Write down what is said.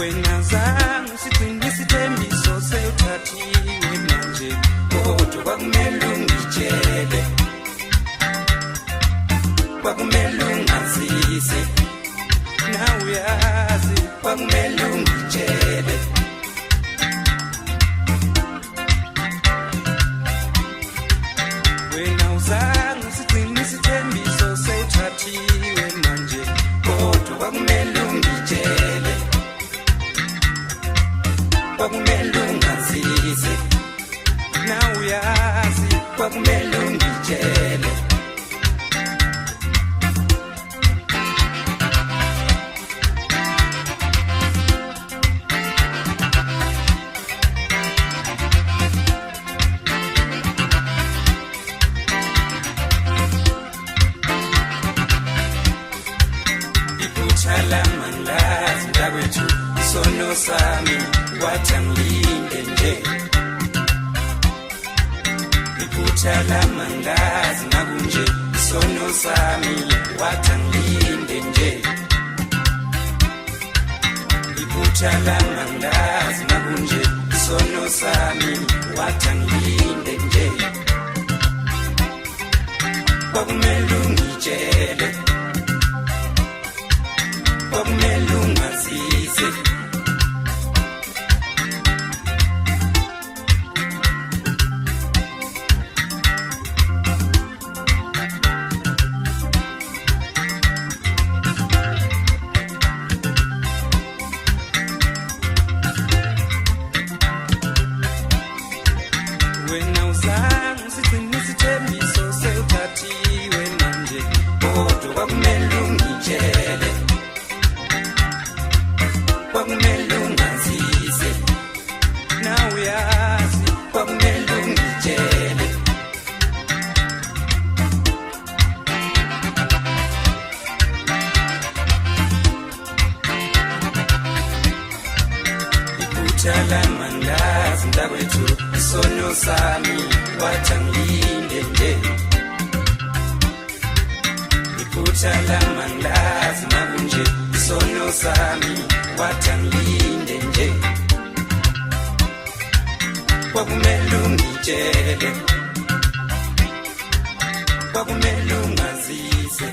wena zangu sigcine isithembiso sewuthathiwe manje kodwa kwakumele ungitshele kwakumele ungazise nawe uyazi kwakumele ungitshele wena uzangu sigcine isithembiso sewuthathiwe manje kodwa kwakumele ungitshele kwakumele ungazise nawe uyazi kwakumele ungitshele Mangazi dakwethu isono sami wathangilinde nje iphutha lamangazi nakunje isono sami wathangilinde nje iphutha lamangazi nakunje isono sami wathangilinde nje kwakumele ungitshele kwakumele ungazise wena uzangu sigcine isithembiso sewuthathiwe manje kodwa kwakumele ungitshele kwakumele ungazise nawe uyazi kwakumele ungitshele iphutha lamangazi dakwethu isono sami wathangilinde nje iphutha lamangazi nakunje isono sami wathangilinde nje kwakumele ungitshele kwakumele ungazise